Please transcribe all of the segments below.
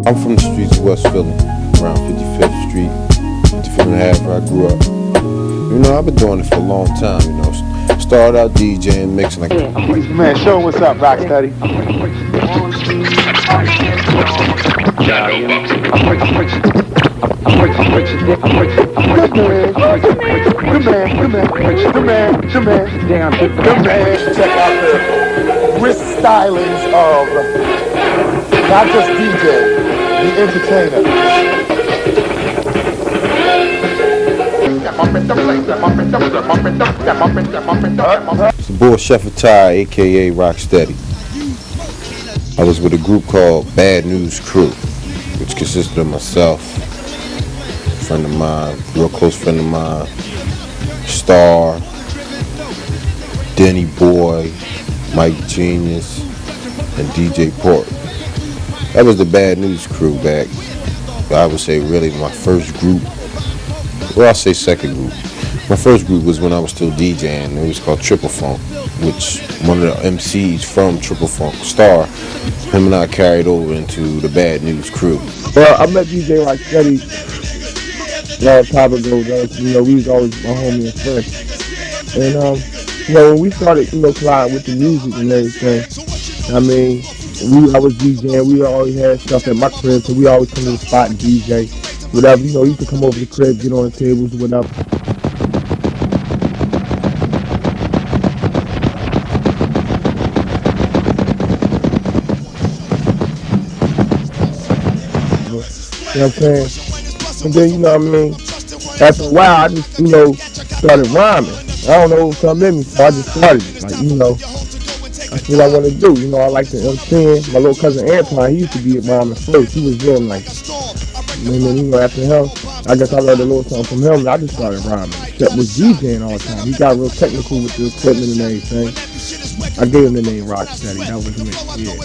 I'm from the streets of West Philly, around 55th Street, 55th and a half where I grew up. You know, I've been doing it for a long time, you know. Started out DJing, mixing like... Man, show him what's up, Rocksteady. Check out the wrist stylings of not just DJ, the entertainer. It's the boy Shephatiah, aka Rocksteady. I was with a group called Bad News Crew, which consisted of myself, a friend of mine, real close friend of mine, Star, Denny Boy, Mike Genius, and DJ Port. That was the Bad News Crew back, I would say really my first group. Well, I'll say second group. My first group was when I was still DJing. It was called Triple Funk, which one of the MCs from Triple Funk, Star, him and I carried over into the Bad News Crew. Well, I met DJ Rocksteady a long time ago. You know, we was always my homie and friend. And, you know, when we started, you know, colliding with the music and everything, I mean, I was DJing. We always had stuff at my crib, so we always come to the spot and DJ. Whatever, you know, you could come over to the crib, get on the tables, whatever. You know what I'm saying? And then, you know what I mean, after a while, I just, you know, started rhyming. I don't know what was coming in me, so I just started it. Like, you know, that's what I want to do. You know, I like to MC. My little cousin Antoine, he used to be rhyming first. He was real nice. And then, you know, after him, I guess I learned a little something from him, and I just started rhyming. Except was DJing all the time. He got real technical with the equipment and everything. I gave him the name Rocksteady. That was me, yeah.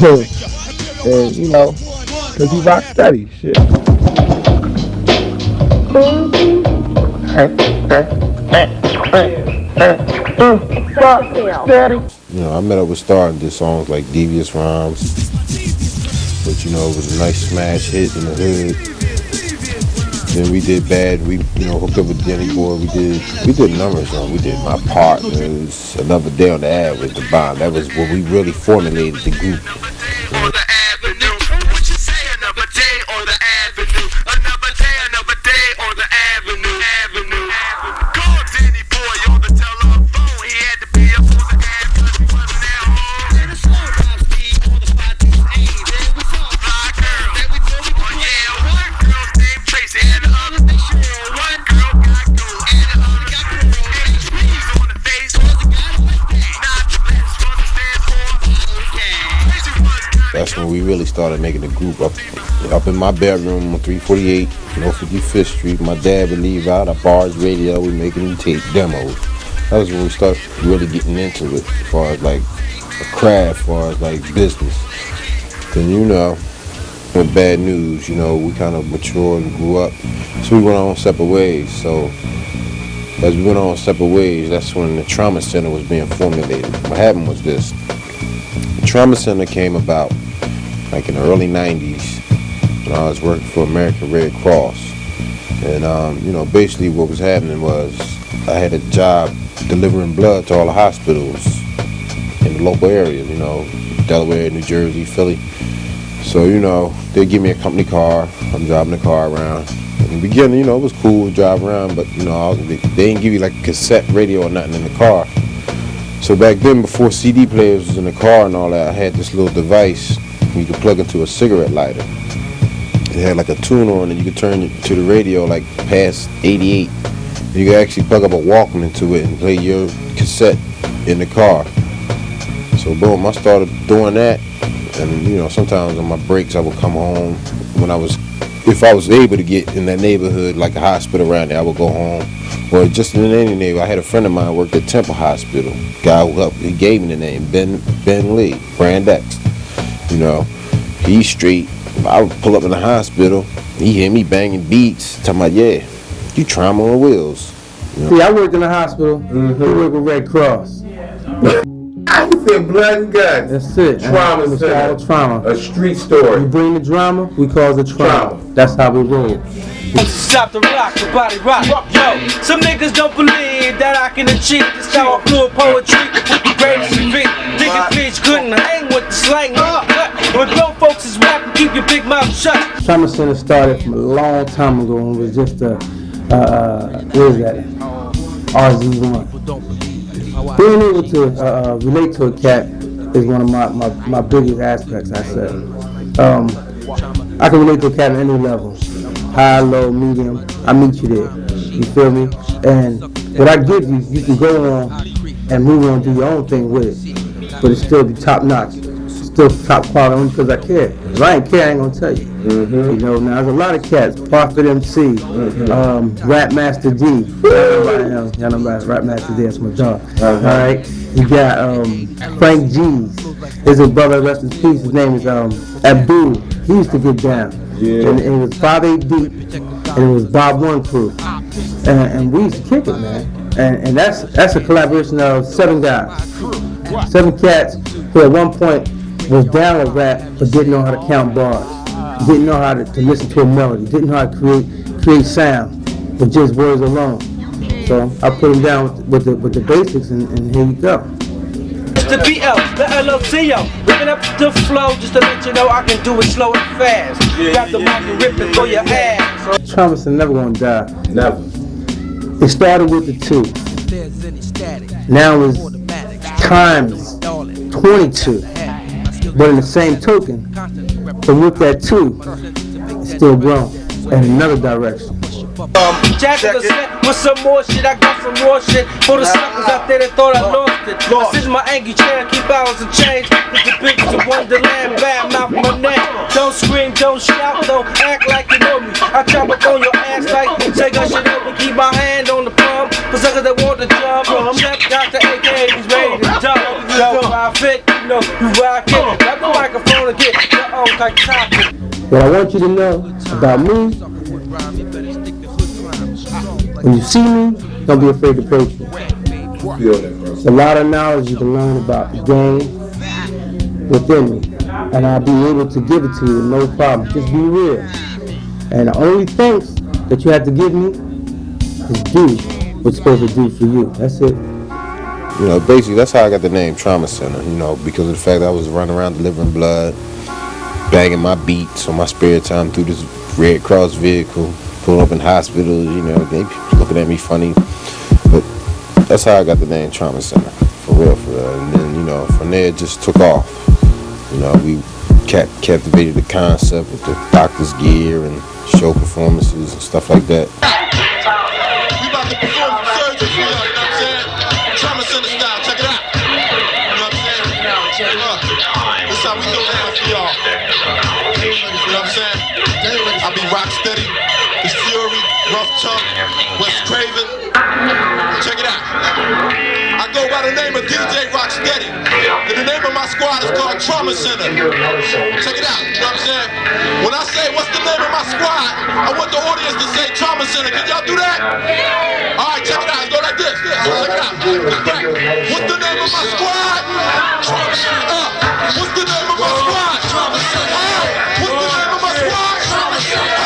But, and, you know, because he rock steady, shit. You know, I met up with Star and did songs like Devious Rhymes, which, you know, was a nice smash hit in the hood. Then we did we, you know, hooked up with Denny Boy. We did numbers on. We did My Partners, Another Day on the Ad with the Bomb. That was when we really formulated the group. That's when we really started making the group up in my bedroom on 348 North 55th Street. My dad would leave out our bars, radio, we making tape demos. That was when we started really getting into it, as far as like a craft, as far as like business. Then, you know, with Bad News, you know, we kind of matured and grew up, so we went on separate ways. So as we went on separate ways, that's when the Trauma Center was being formulated. What happened was this: the Trauma Center came about like in the early 90s when I was working for American Red Cross. And, you know, basically what was happening was I had a job delivering blood to all the hospitals in the local areas, you know, Delaware, New Jersey, Philly. So, you know, they'd give me a company car. I'm driving the car around. In the beginning, you know, it was cool to drive around, but, you know, they didn't give you like a cassette radio or nothing in the car. So back then, before CD players was in the car and all that, I had this little device you could plug into a cigarette lighter. It had like a tuner on it. You could turn it to the radio like past 88. You could actually plug up a Walkman into it and play your cassette in the car. So boom, I started doing that. And, you know, sometimes on my breaks I would come home if I was able to get in that neighborhood, like a hospital around there, I would go home. Or just in any neighborhood. I had a friend of mine who worked at Temple Hospital. Guy who he gave me the name, Ben Lee, Brand X. You know, he's straight. I would pull up in the hospital, he hear me banging beats, talking about, yeah, you trauma on wheels. You know? See, I worked in the hospital. We work with Red Cross. You said blood and guts. That's it. Trauma It's center. all trauma. A street story. You bring the drama, we cause it trauma. That's how we roll. Stop the rock, the body rock. Yo, some niggas don't believe that I can achieve this style of fluid poetry with the greatest beat. Niggas bitch couldn't hang with the slang. When grown folks is rapping, keep your big mouth shut. Trauma Center started from a long time ago and was just what is that? RZ1. Being able to relate to a cat is one of my biggest aspects, I said. I can relate to a cat at any level. High, low, medium, I meet you there. You feel me? And what I give you, you can go on and move on and do your own thing with it. But it still be top notch. Still top quality only because I care. If I ain't care, I ain't gonna tell you. You know, now there's a lot of cats. Prophet MC, Rap Master D. Y'all know about Rap Master D, that's my dog. Alright. You got Frank G's. There's a brother, rest in peace, his name is Abdul. He used to get down. Yeah. And it was 5-8 deep, and it was Bob One Crew. And we used to kick it, man. And that's a collaboration of 7 guys. 7 cats who at one point was down with rap but didn't know how to count bars. Didn't know how to listen to a melody. Didn't know how to create sound with just words alone. So I put them down with the basics and here you go. The BL, the LOCO, ripping up the flow just to let you know I can do it slow and fast. Grab the mic and rip it for your ass. Trauma Center never gonna die. Never. It started with the 2. Now it's times 22. But in the same token, from with that 2, it's still growing in another direction. Jack of the set with some more shit. I got some more shit for the suckers out there that thought I lost it. I sit in my angry chair, keep balance and change. With the bitch to Wonderland, bad mouth my neck. Don't scream, don't shout, don't act like you know me. I chop up on your ass like take that shit up and keep my hand on the palm. For suckers that want to jump, Chef got the AK, he's ready to jump. Yo, I fit, you know, you rock it. Grab the microphone and get your own like topic. What I want you to know about me, when you see me, don't be afraid to approach me. There's a lot of knowledge you can learn about the game within me, and I'll be able to give it to you with no problem. Just be real. And the only thanks that you have to give me is do what's supposed to do for you. That's it. You know, basically, that's how I got the name Trauma Center, you know, because of the fact that I was running around delivering blood, banging my beats on my spare time through this Red Cross vehicle, pulling up in hospitals, you know, they looking at me funny. But that's how I got the name Trauma Center, for real. And then, you know, from there it just took off. You know, we captivated the concept with the doctor's gear and show performances and stuff like that. We about to perform surgery for y'all, you know what I'm saying? Trauma Center style, check it out. You know what I'm saying? This is how we go down for y'all. You know what I'm saying? I be Rocksteady, the Fury, Rough Tongue, West Craven. Check it out. I go by the name of DJ Rocksteady. And the name of my squad is called Trauma Center. Check it out, you know what I'm saying? When I say what's the name of my squad, I want the audience to say Trauma Center. Can y'all do that? Alright, check it out. Go like this. Check it out. What's the name of my squad? Trauma Center. What's the name of my squad? Trauma Center. What's the name of my squad? Trauma Center.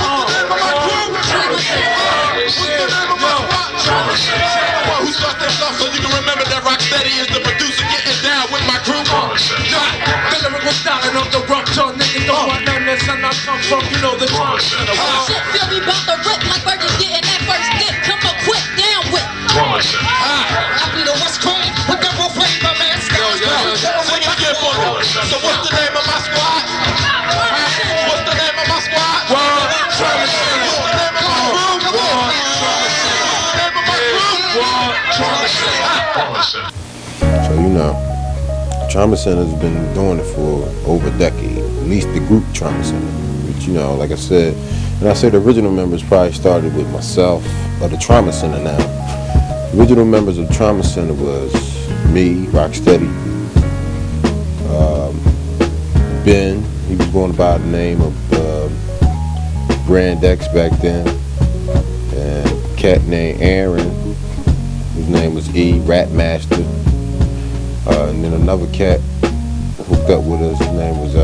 What's the name of my crew? Trauma Center. What's the name of my squad? Trauma Center. Well, who starts that stuff so you can remember that Rocksteady is the producer getting down with my crew? The lyrical styling of the rough tongue niggas don't want none that's and I come from, you know the Trauma Center. Shit, feel me about the rip like Virgin getting that first dip. Come on, quick down with. I be the West Coast with that rough flavor, man. Sing it again for me. So what's the name of my squad? What's the name of my squad? What's the name of my crew? Come on. What's the name of my crew? So, you know, Trauma Center's been doing it for over a decade, at least the group Trauma Center. Which, you know, like I said, and I said the original members probably started with myself, or the Trauma Center now. The original members of the Trauma Center was me, Rocksteady, Ben, he was going by the name of Brand X back then, and a cat named Aaron, whose name was E, Rat Master. And then another cat hooked up with us. His name was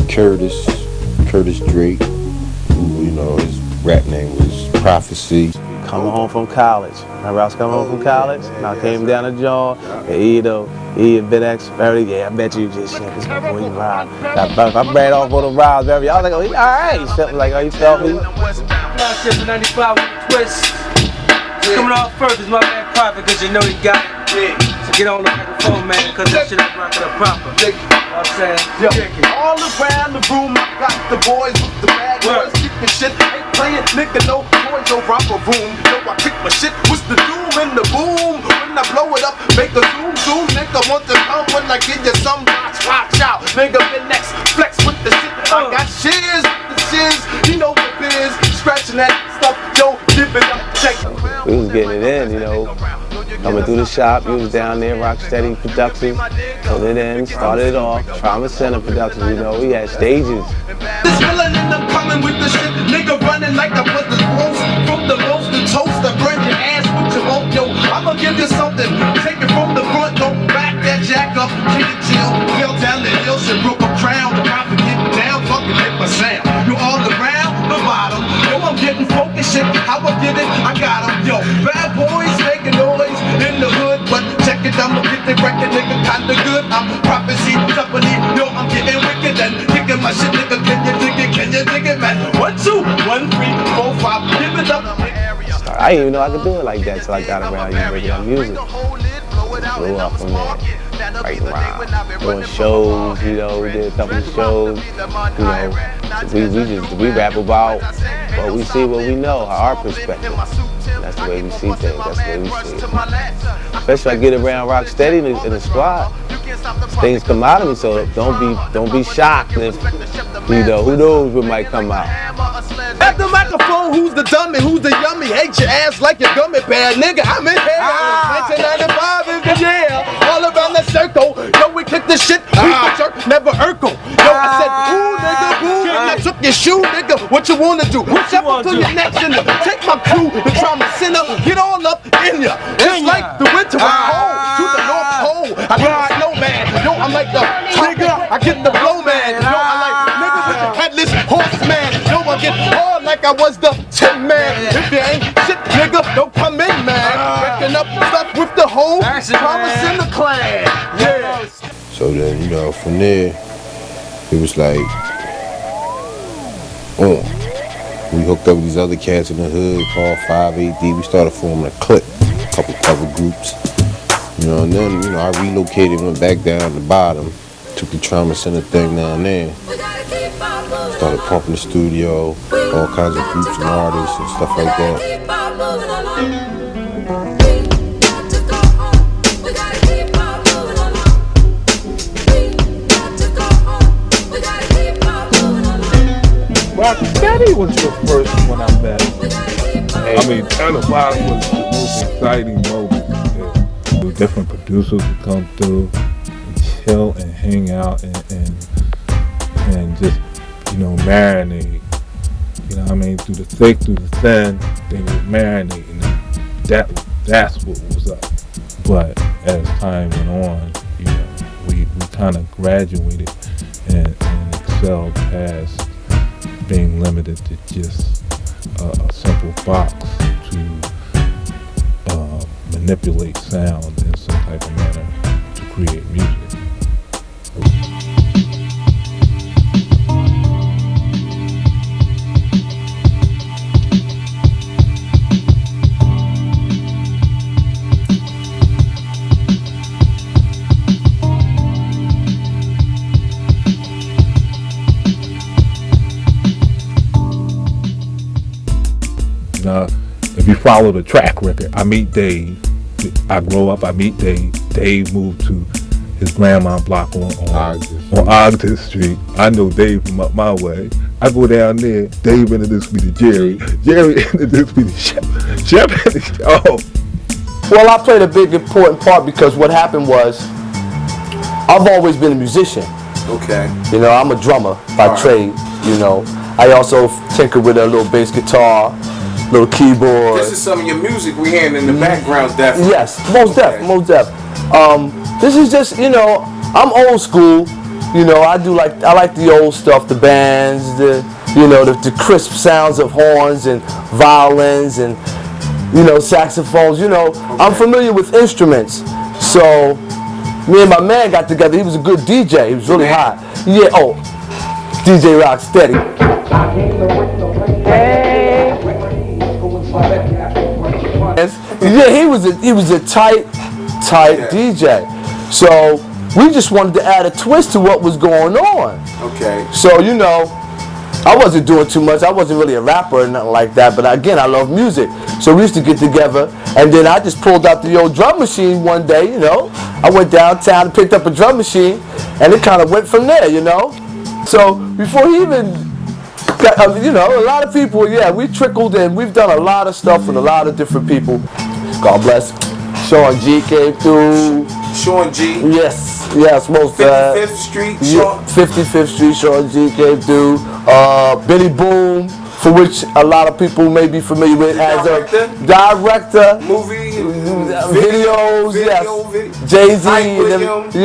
Curtis Drake. Who, his rap name was Prophecy. Coming home from college. Remember I was coming home from college? And I came down to John, and BitX, Barry, yeah, I bet you just shit. This boy, you ride. I ran off on the rides, Barry. I was like, oh, he all right. He felt like, oh, you felt me? 95 with a twist. Coming off first is my man Private, because you know he got it. So get on the microphone, man, because this shit ain't rocking up proper. You know what I'm saying? All around the room, I got the boys with the bad boys. Keep the shit, ain't playing, nigga, no boys over romper room. Yo, I kick my shit, what's the doom and the boom? When I blow it up, make a zoom, nigga, want to come when I give you some watch out. Nigga, been next, flex with the shit. I got shears with the shiz, you know what it is. Scratching that stuff, yo, give it up, check. We was getting it in, coming through the shop. You was down there, Rocksteady Productions, put it in, started it off. Trauma Center Productions, we had stages. This villain and I'm coming with the shit, nigga running like I was the most. From the most to toast, I burn your ass with your won't, yo. I'ma give you something, take it from the front, don't back that jack up, keep it chill. Fell down the hill, shit broke a crown, the profit getting down, fucking hit my sound. You all around the bottom, yo, I'm getting focused shit, how I get it, I got 'em, yo. Bad boys making noise in the hood, but check it, I'ma get the record, nigga, kinda good. I'm prophecy, company, yo, I'm getting wicked and kicking my shit, nigga, can you dig it, man? 1, 2, 1, 3, 4, 5, give it up. I didn't even know I could do it like that till I got around you breaking up music. Blew up from there. Right around. Doing shows, we did a couple of shows. We rap about what we see, what we know, our perspective. That's the way we see things, that's the way we see it. Especially if I get around Rocksteady in the squad. Things come out of me, so don't be shocked if who knows what might come out. At the microphone, who's the dummy, who's the yummy? Hate your ass like your gummy bear, nigga. I'm in here. 1995 is the year. All around the circle, yo, we kick the shit. We the jerk, never Urkel. Yo, I said, ooh, nigga, boo. And I took your shoe, nigga. What you wanna do? Step up to your next and take my crew. The trauma center, get all up in ya. It's like the winter was cold to the North Pole. I get the snowman. Yo, I'm like the nigga. I get the blow man. Yo, I like nigga with the headless horseman. Yo, I get hard like I was the Tin Man. If you ain't shit, nigga, don't come in, man. Breaking up stuff with the whole promise in the clan. Yeah. So then, from there, it was like, we hooked up with these other cats in the hood called 5AD. We started forming a clique, a couple cover groups. And then, I relocated, went back down to the bottom, took the Trauma Center thing down there, started pumping the studio, all kinds of groups and artists and stuff like that. Rocksteady was your first one I met. I mean, kind of was the most exciting moment. The different producers would come through and chill and hang out and just, marinate. Through the thick, through the thin, they would marinate, and that's what was up. But as time went on, we kind of graduated and excelled past being limited to just a simple box to manipulate sound in some type of manner to create music. If you follow the track record, I meet Dave. I grow up, I meet Dave. Dave moved to his grandma block on Ogden Street. I know Dave from up my way. I go down there, Dave introduced me to Jerry. Jerry introduced me to Shep. Oh. Well, I played a big important part because what happened was I've always been a musician. Okay. I'm a drummer by trade, I also tinker with a little bass guitar, little keyboard. This is some of your music we hearing in the background, definitely. Yes, most def. This is just, I'm old school. I like the old stuff, the bands, the crisp sounds of horns and violins and, saxophones. I'm familiar with instruments. So me and my man got together. He was a good DJ. He was really hot. Yeah, DJ Rocksteady. Yeah, he was a tight DJ. So we just wanted to add a twist to what was going on. Okay. So I wasn't doing too much. I wasn't really a rapper or nothing like that. But again, I love music. So we used to get together, and then I just pulled out the old drum machine one day. I went downtown and picked up a drum machine, and it kind of went from there. So before he even got, a lot of people, we trickled in. We've done a lot of stuff with a lot of different people. God bless. Sean G came through. Sean G. Yes, most 55th Street. Sean. 55th Street. Sean G came through. Billy Boom, for which a lot of people may be familiar with as a director. Movie, videos, yes. Jay-Z,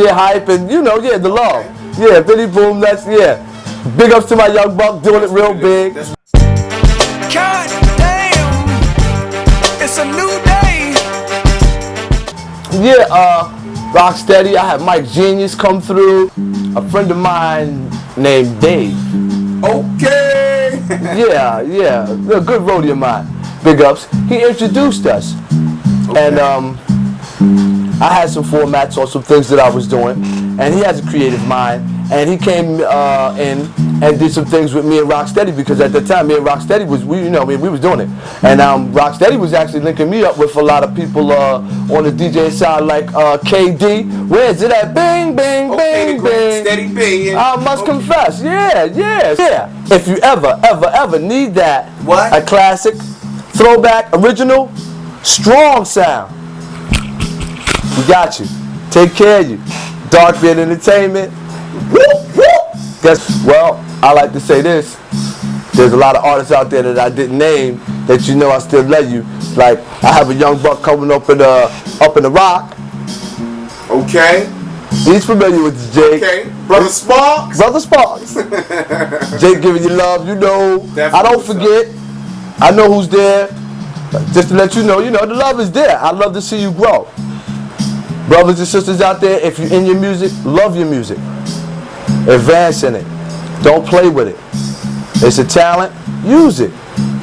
Hype, and the love. Okay. Yeah, Billy Boom. Big ups to my young buck doing it real big. God damn, it's a new day. Yeah, Rocksteady. I had Mike Genius come through. A friend of mine named Dave. Okay. yeah, a good roadie of mine. Big ups. He introduced us, and I had some formats on some things that I was doing, and he has a creative mind. And he came in and did some things with me and Rocksteady, because at the time me and Rocksteady we was doing it. And Rocksteady was actually linking me up with a lot of people on the DJ side, like KD. Where's it at? Bing, bing, bing, bing. Steady bing. I must confess, yeah. If you ever need that, what? A classic, throwback, original, strong sound, we got you. Take care of you. Darkbeard Entertainment. Well, I like to say this. There's a lot of artists out there that I didn't name that I still love you. Like I have a young buck coming up in the Rock. Okay. He's familiar with Jake. Okay. Brother Sparks. Jake giving you love. Definitely. I don't forget. I know who's there. Just to let you know, the love is there. I love to see you grow. Brothers and sisters out there, if you're in your music, love your music. Advance in it. Don't play with it. It's a talent. Use it.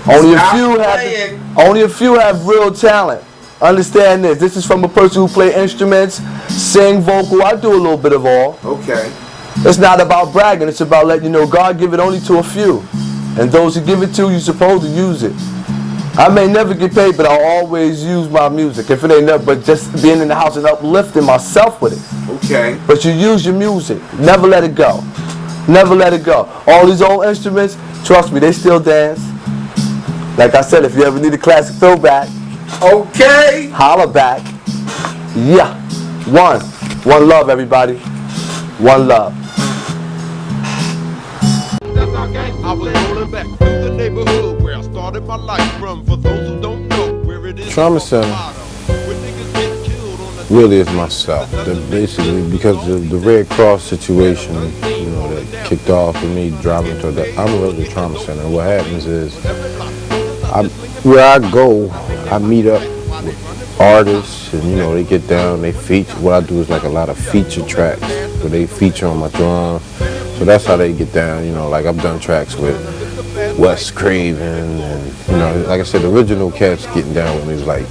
Only a few have real talent. Understand this. This is from a person who plays instruments, sing, vocal. I do a little bit of all. Okay. It's not about bragging. It's about letting you know God give it only to a few. And those who give it to, you're supposed to use it. I may never get paid, but I'll always use my music. If it ain't nothing but just being in the house and uplifting myself with it. Okay. But you use your music. Never let it go. Never let it go. All these old instruments, trust me, they still dance. Like I said, if you ever need a classic throwback, okay, holla back. Yeah. One love, everybody. One love. I was rolling back through the neighborhood where I started my life from. For those who don't know where it is. Trauma Center really is myself. Basically, because of the Red Cross situation, that kicked off with me driving to that. I'm really the Trauma Center. What happens is, where I go, I meet up with artists, and they get down, they feature. What I do is like a lot of feature tracks where they feature on my drum. So that's how they get down, like I've done tracks with Wes Craven and, like I said, the original cats getting down with me was like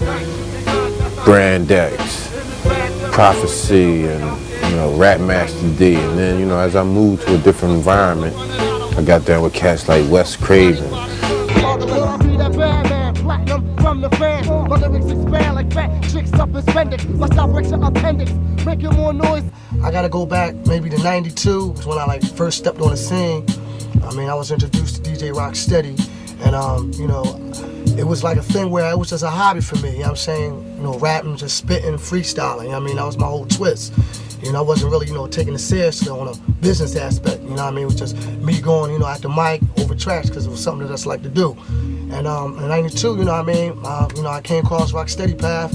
Brand X, Prophecy, and, Rap Master D. And then, as I moved to a different environment, I got down with cats like Wes Craven. From the fan, my lyrics expand like fat chicks up in spandex. My style breaks your appendix, making more noise. I gotta go back maybe to '92 when I first stepped on the scene. I was introduced to DJ Rocksteady, and it was like a thing where it was just a hobby for me. I'm saying, rapping, just spitting, freestyling. That was my whole twist. I wasn't really, taking it seriously on a business aspect. It was just me going, at the mic over tracks because it was something that I just like to do. And in '92, I came across Rocksteady path,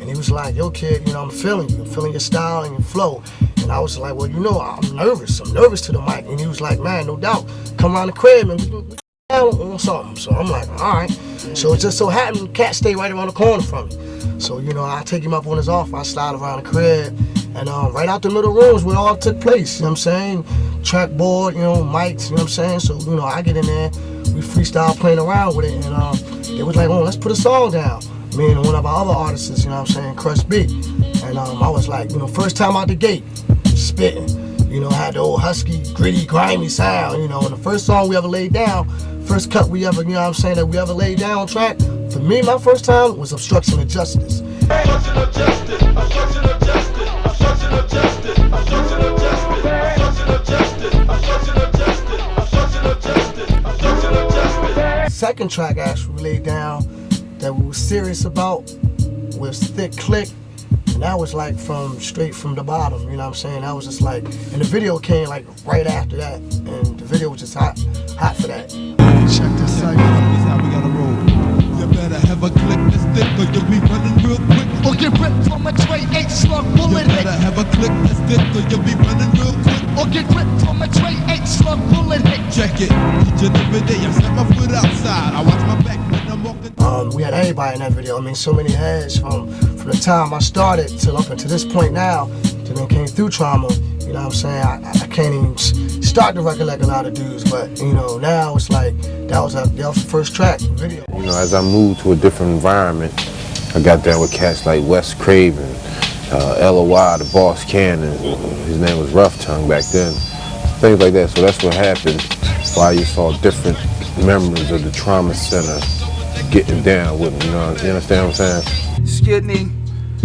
and he was like, yo kid, you know, I'm feeling you. I'm feeling your style and your flow. And I was like, well, you know, I'm nervous to the mic. And he was like, man, no doubt, come around the crib and we can on something. So I'm like, all right. So it just so happened, Cat stayed right around the corner from me. So, you know, I take him up on his offer. I slide around the crib. And right out the middle rooms where it all took place, you know what I'm saying? Track board, you know, mics, you know what I'm saying? So, you know, I get in there, we freestyle playing around with it, and it was like, oh, let's put a song down. Me and one of our other artists, you know what I'm saying, Crush B. And I was like, you know, first time out the gate, spitting. You know, had the old husky, gritty, grimy sound, you know, and the first song we ever laid down, first cut we ever, you know what I'm saying, that we ever laid down on track, for me, my first time was Obstruction of Justice. Obstruction of justice, obstruction of justice, obstruction of justice, obstruction of justice, obstruction of justice, obstruction of justice, obstruction of justice, obstruction of justice. Second track actually we laid down that we were serious about was Thick Click, and that was like straight from the bottom, you know what I'm saying? That was just like, and the video came like right after that, and the video was just hot for that. Check this out. This how we gotta roll. You better have a click that's thick or you'll be running real quick. Or get ripped from a tray, 8-slug bullet hit. You better have a click that's thick or you'll be running real quick. Or get ripped from a tray, 8-slug bullet hit. Check it, each and every day I step my foot outside. I watch my back when I'm walking. We had everybody in that video. I mean, so many heads from the time I started till up until this point now, till then came through Trauma. You know what I'm saying? I can't even start to recollect a lot of dudes, but you know, now it's like that was the first track video. You know, as I moved to a different environment, I got down with cats like Wes Craven, LOI, the Boss Cannon. His name was Rough Tongue back then. Things like that. So that's what happened. Why you saw different members of the Trauma Center getting down with me. You understand what I'm saying? Skidney,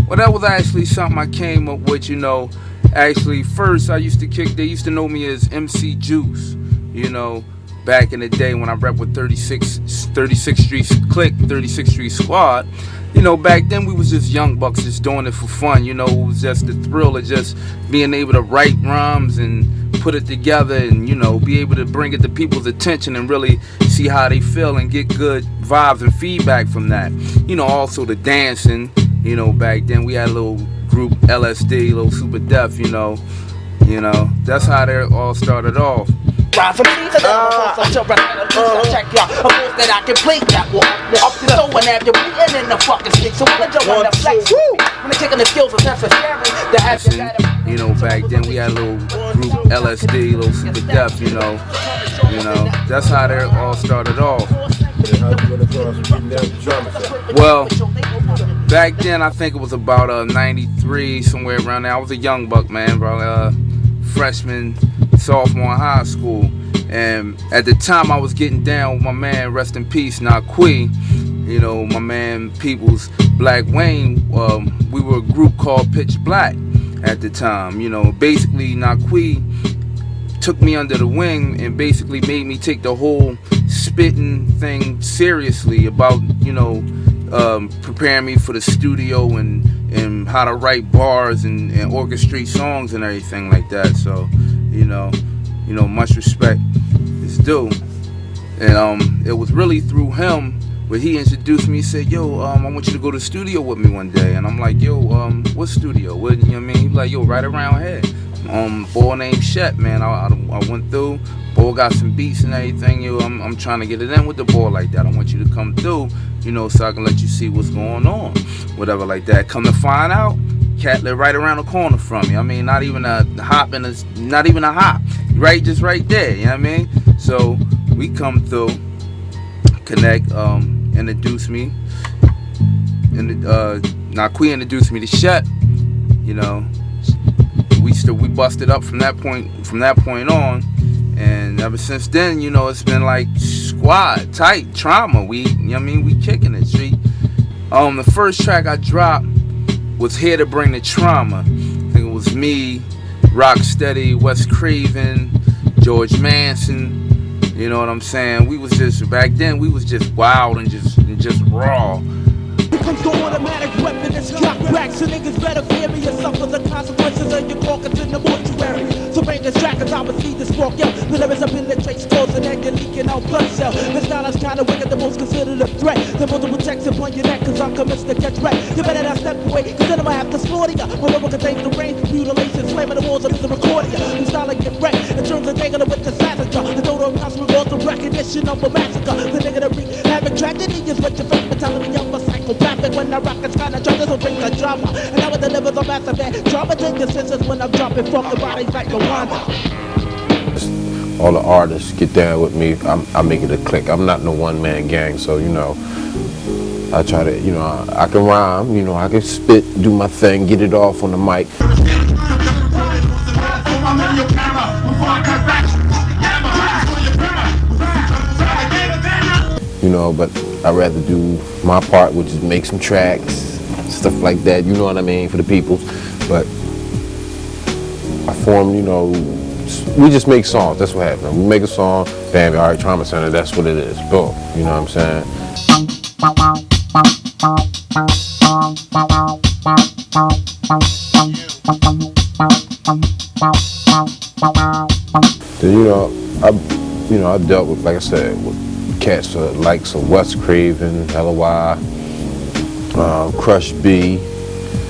well, that was actually something I came up with, you know. Actually, first I used to they used to know me as MC Juice, you know, back in the day when I rep with 36th Street Click, 36th Street Squad. You know, back then we was just young bucks just doing it for fun, you know. It was just the thrill of just being able to write rhymes and put it together and, you know, be able to bring it to people's attention and really see how they feel and get good vibes and feedback from that. You know, also the dancing, you know, back then we had a little group LSD, little Super Def, you know, that's how they all started off. Rise from sea to check y'all. Of course that I can play that walk. Up to so and have you beating in the fucking stick. So when I want to flex, when they're taking the skills of necessary to have you know, back then we had a little group LSD, little Super Def, you know, that's how they all started off. Well, back then I think it was about 93, somewhere around there. I was a young buck, man, bro, freshman, sophomore in high school, and at the time I was getting down with my man, rest in peace, Naqui, you know, my man People's Black Wayne. We were a group called Pitch Black at the time, you know. Basically Naqui took me under the wing and basically made me take the whole spitting thing seriously about, you know, preparing me for the studio and how to write bars and orchestrate songs and everything like that. So, you know, much respect is due. And it was really through him where he introduced me. He said, yo, I want you to go to the studio with me one day. And I'm like, yo, what studio? What, you know what I mean? He was like, yo, right around here. Boy named Shep, man. I went through. Boy got some beats and everything. Yo, I'm trying to get it in with the boy like that. I want you to come through, you know, so I can let you see what's going on, whatever like that. Come to find out, cat live right around the corner from me. I mean, not even a hop, right, just right there. You know what I mean? So we come through, connect, introduce me, and Naqui introduced me to Shep. You know, we busted up from that point on, and ever since then, you know, it's been like squad tight Trauma. We kicking it, street. The first track I dropped was Here to Bring the Trauma. I think it was me, Rocksteady, Wes Craven, George Manson. You know what I'm saying? We was just, back then we was just wild and just raw. Comes the automatic weapon that's cock back, so niggas better fear me and suffer the consequences of your carcass in the mortuary. So bring the track as I would see the spark out. The lyrics up in the trace stores and then you're leaking out blood cell. The style is kinda wicked, the most considered a threat. The multiple texts upon your neck, cause cause I'm convinced to catch wreck. You better not step away, cause then I'ma have to slaughter ya. My river contains the rain, mutilation, slamming the walls of the recording ya. You style like get wrecked, in terms of taking it with the savage. The total cost rewards the recognition of a massacre. The nigga that wreak havoc tragedy is what your fake mentality of a psychopathic. When I rock it's kinda drunk, this will bring the drama. And now it delivers a massive bad drama to your senses when I'm dropping fucking bodies like Rwanda. All the artists get down with me. I make it a clique. I'm not no one-man gang, so you know, I try to, you know, I can rhyme, you know, I can spit, do my thing, get it off on the mic. You know, but I'd rather do my part, which is make some tracks, stuff like that, you know what I mean, for the people. But I form, you know, we just make songs, that's what happens. We make a song, bam, all right, Trauma Center, that's what it is, boom, you know what I'm saying? Then, you know, I dealt with, like I said, with cats likes of Wes Craven, LOI, Crush B.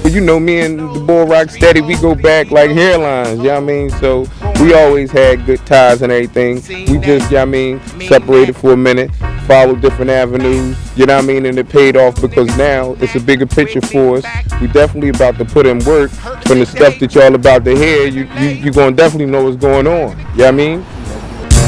You know, me and the boy Rocksteady, we go back like hairlines, you know what I mean? So we always had good ties and everything. We just, you know what I mean, separated for a minute, followed different avenues, you know what I mean? And it paid off because now it's a bigger picture for us. We definitely about to put in work from the stuff that y'all about to hear. You gonna definitely know what's going on, you know what I mean?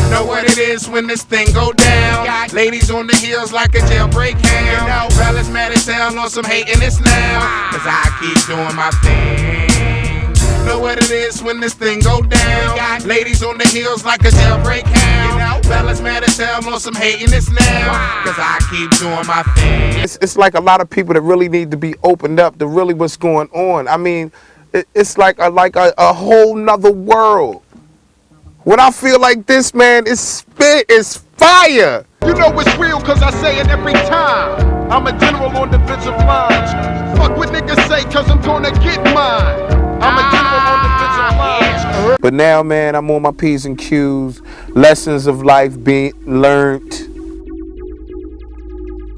Know what it is when this thing go down. Ladies on the heels like a jailbreak hound. Fellas mad as hell on some hating this now. Cause I keep doing my thing. Know what it is when this thing go down. Ladies on the heels like a jailbreak hound. Fellas mad as hell on some hating this now. Cause I keep doing my thing. It's like a lot of people that really need to be opened up to really what's going on. I mean, it's like a whole nother world. When I feel like this, man, it's fire. You know it's real cause I say it every time. I'm a general on defensive lines. Fuck what niggas say cause I'm gonna get mine. I'm a general on defensive lines. But now, man, I'm on my P's and Q's. Lessons of life being learned.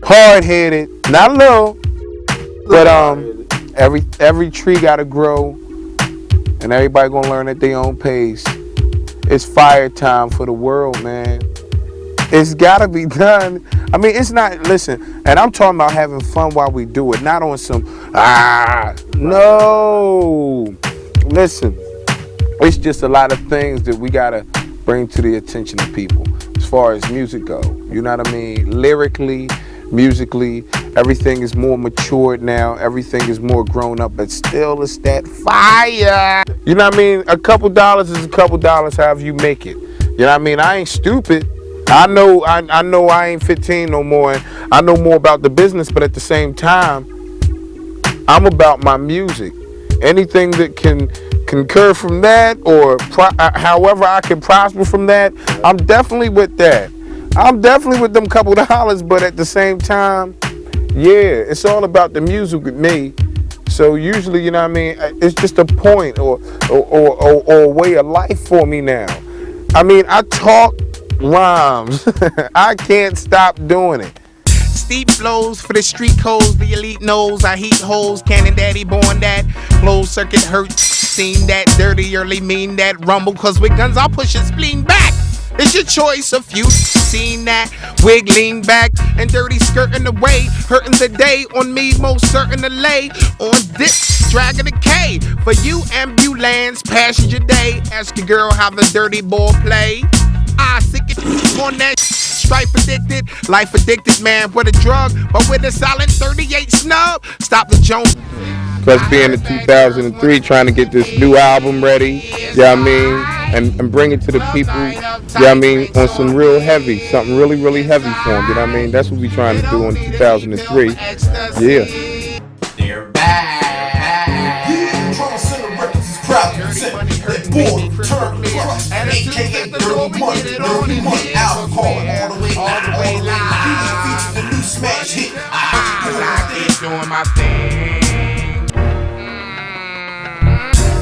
Hard-headed, not little, but every tree gotta grow, and everybody gonna learn at their own pace. It's fire time for the world, man. It's gotta be done. I mean, it's not, listen, and I'm talking about having fun while we do it, not on some, no. Listen, it's just a lot of things that we gotta bring to the attention of people as far as music go. You know what I mean? Lyrically, musically, everything is more matured now. Everything is more grown up, but still it's that fire. You know what I mean? A couple dollars is a couple dollars however you make it. You know what I mean? I ain't stupid. I know I ain't 15 no more, and I know more about the business, but at the same time, I'm about my music. Anything that can concur from that, or however I can prosper from that, I'm definitely with that. I'm definitely with them couple dollars, but at the same time, yeah, it's all about the music with me. So usually, you know what I mean, it's just a point or a way of life for me now. I mean, I talk rhymes. I can't stop doing it. Steep flows for the street codes, the elite knows I heat holes, cannon daddy born that, closed circuit hurts, seen that, dirty early mean that, rumble, cause with guns I'll push a spleen back. It's your choice if you seen that, wig lean back, and dirty skirting away, hurting today, on me most certain to lay, on this, dragging the K, for you ambulance, passing your day, ask your girl how the dirty ball play, I sick it on that strife addicted, life addicted, man, with a drug, but with a solid 38 snub, stop the joke. Plus being in 2003, trying to get this new album ready, you know what I mean, and bring it to the people, you know what I mean, on some real heavy, something really, really heavy for them, you know what I mean, that's what we trying to do in 2003, yeah. They're back. Trauma Center Records is proud to present that boy turn plus, aka Dirty Money, alcohol, all the way live. Featured the new smash hit. I keep doing my thing.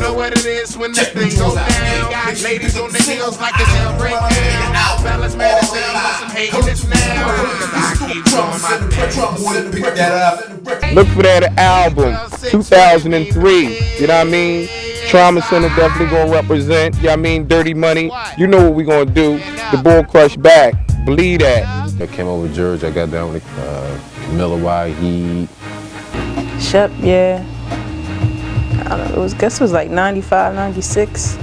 Know what it is when this thing goes down. Ladies on the heels like a jailbreak down. Fellas mad as hell on some hating this now. Cause I keep Look for that album, 2003. You know what I mean? Trauma Center definitely gonna represent. You know what I mean? Dirty Money. You know what we gonna do. The Bull Crush back. Believe that. I came over to Georgia. I got down with Miller Y, Heat. Shep, yeah. I don't know, guess it was like 95, 96.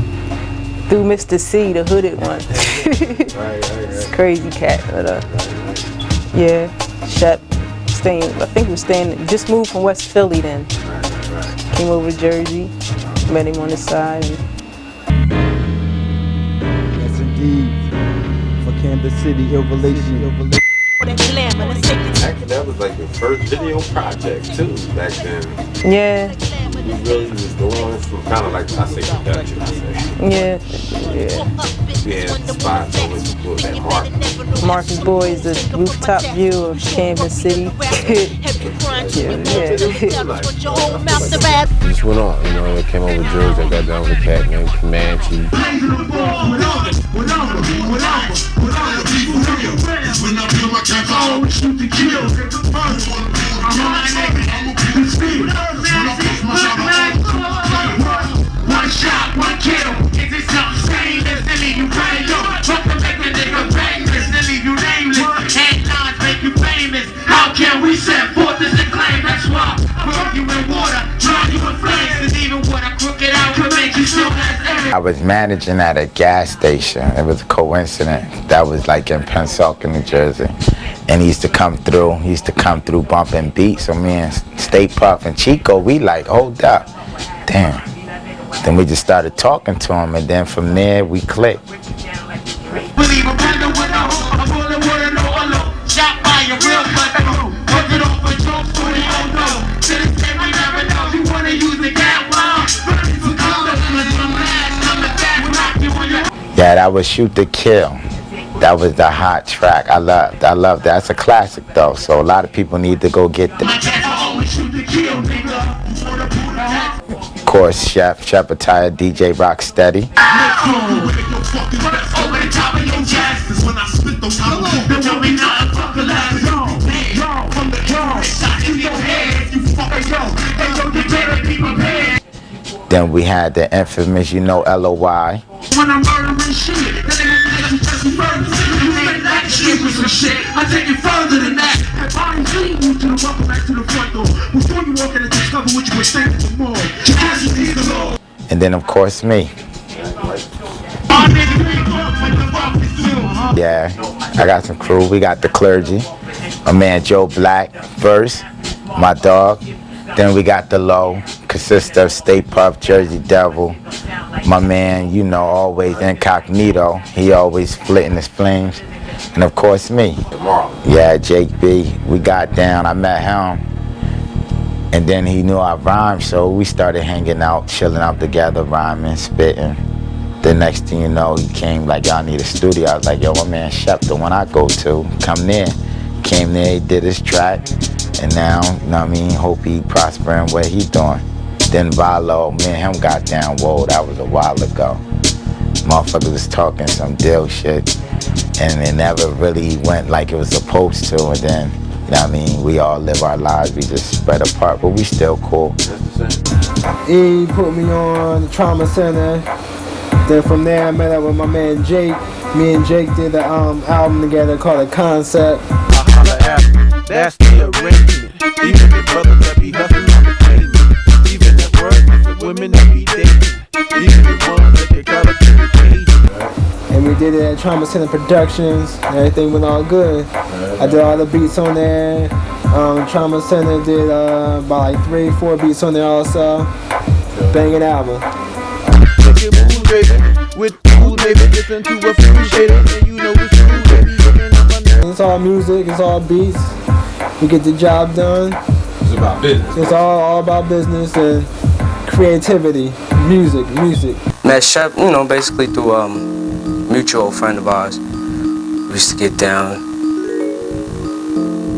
Through Mr. C, the hooded one. It's crazy cat, but yeah, Shep, I think he was staying, just moved from West Philly then. Came over to Jersey, met him on the side. Yes, indeed. For Kansas City, Ill Relation. Actually, that was like the first video project too back then. Yeah. We really was going from kind of like, I say production, Yeah. Yeah, spots always put that Marcus Boys, the rooftop view of Kansas City. Just went on, you know, I came over to Georgia. I got down with a cat named Comanche. One shot, one kill. Is it something stainless? They leave you brainless. Fuck to make a nigga bangless. They leave you nameless. Headlines make you famous. How can we set forth this acclaim? That's why we'll you in water, drown you in flames. Cause even what I crook it out can make you still has air. I was managing at a gas station. It was a coincidence. That was like in Pensacola, New Jersey. And he used to come through. He used to come through bumping beats. So me and Stay Puff and Chico, we like, hold up. Damn. Then we just started talking to him, and then from there we clicked. Believe a panda with a hoe, a bullet with a no alone. Shot by a real cut, work it off a joke, so they don't know. To this day we never know, you wanna use the cat wild. Burning for color, I'm back, rock you on your. Yeah, that was Shoot to Kill. That was the hot track. I love that. That's a classic though, so a lot of people need to go get that. Of course, Shephatiah, DJ Rocksteady. Then we had the infamous, you know, LOY. When I'm murdering shit, that nigga you just murder. You ain't like shit with some shit. I take it further than that. If I ain't seen you to the welcome back to the front door. Before you walk in and discover what you were saying for more. You guys should need the law. And then of course me. Yeah, I got some crew. We got the Clergy. My man Joe Black first, my dog. Then we got the Low, consists of Stay Puff, Jersey Devil. My man, you know, always incognito. He always splitting his flames. And of course me. Yeah, Jake B. We got down, I met him. And then he knew I rhymed, so we started hanging out, chilling out together, rhyming, spitting. The next thing you know, he came like, y'all need a studio. I was like, yo, my man Shep, the one I go to, come there. Came there, he did his track. And now, you know what I mean, hope he prospering what he doing. Then Valo, me and him got down, whoa, that was a while ago. Motherfucker was talking some deal shit. And it never really went like it was supposed to. And then, you know what I mean, we all live our lives, we just spread apart, but we still cool. He put me on the Trauma Center. Then from there I met up with my man Jake. Me and Jake did the album together called The Concept. That's the arrangement. Even the brothers that be hustling on the pavement. Even the work, the women that be dating. Even the ones that get caught up in the cage. And we did it at Trauma Center Productions. Everything went all good. I did all the beats on there. Trauma Center did about like 3-4 beats on there also. Banging album. With food, maybe listen to a few shaders, and you know it's true, baby. It's all music, it's all beats. We get the job done. It's about business. It's all about business and creativity. Music. Met Shep, you know, basically through a mutual friend of ours. We used to get down.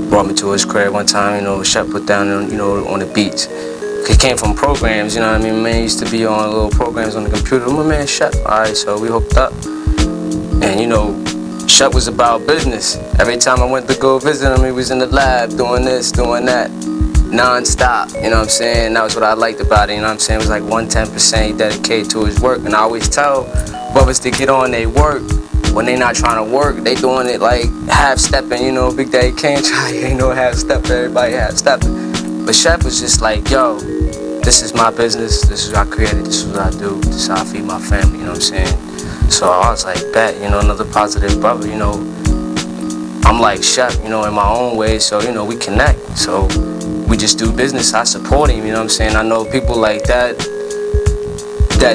Brought me to his crib one time, you know, Shep put down, you know, on the beats. He came from programs, you know what I mean? Man used to be on little programs on the computer. My man Shep, alright, so we hooked up. And you know, Shep was about business. Every time I went to go visit him, he was in the lab doing this, doing that, non-stop, you know what I'm saying? That was what I liked about it, you know what I'm saying? It was like 110% he dedicated to his work, and I always tell brothers to get on their work. When they not trying to work, they doing it like half-stepping, you know, Big Daddy Kane try, ain't no half-stepping, everybody half-stepping. But Shep was just like, yo, this is my business, this is what I created, this is what I do, this is how I feed my family, you know what I'm saying? So I was like, bet, you know, another positive brother, you know. I'm like Shep, you know, in my own way, so, you know, we connect. So we just do business, I support him, you know what I'm saying? I know people like that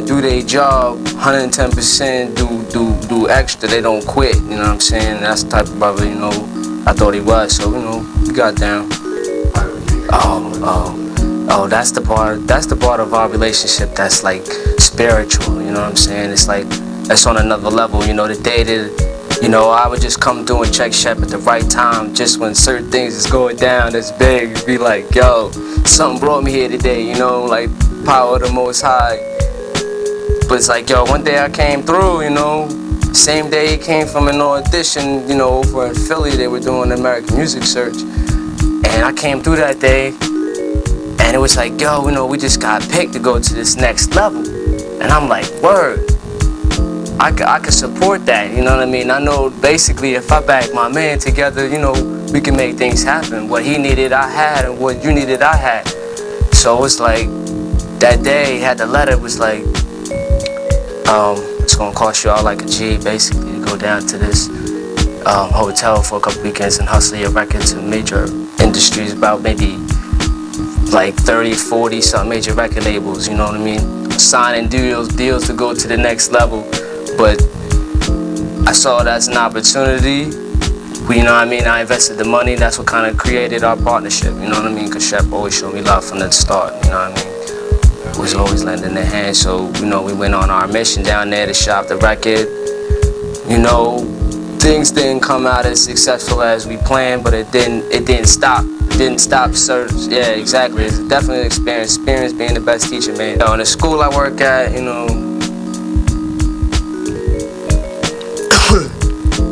do their job 110%, do extra, they don't quit, you know what I'm saying? That's the type of brother, you know, I thought he was, so, you know, we got down. Oh, that's the part of our relationship that's like spiritual, you know what I'm saying? It's like, it's on another level, you know, the day that, you know, I would just come through and check Shep at the right time, just when certain things is going down that's big, be like, yo, something brought me here today, you know, like, power of the Most High. But it's like, yo, one day I came through, you know, same day he came from an audition, you know, over in Philly, they were doing American Music Search, and I came through that day, and it was like, yo, you know, we just got picked to go to this next level, and I'm like, word. I could support that, you know what I mean? I know basically if I back my man together, you know, we can make things happen. What he needed, I had, and what you needed, I had. So it's like, that day, had the letter, was like, it's gonna cost you all like a G, basically, to go down to this hotel for a couple weekends and hustle your records in major industries, about maybe like 30, 40 some major record labels, you know what I mean? Signing deals to go to the next level. But I saw it as an opportunity. You know what I mean? I invested the money. That's what kind of created our partnership. You know what I mean? Because Shep always showed me love from the start. You know what I mean? Was always lending a hand. So, you know, we went on our mission down there to shop the record. You know, things didn't come out as successful as we planned, but it didn't stop. Yeah, exactly. It's definitely an experience. Experience being the best teacher, man. In the school I work at, you know,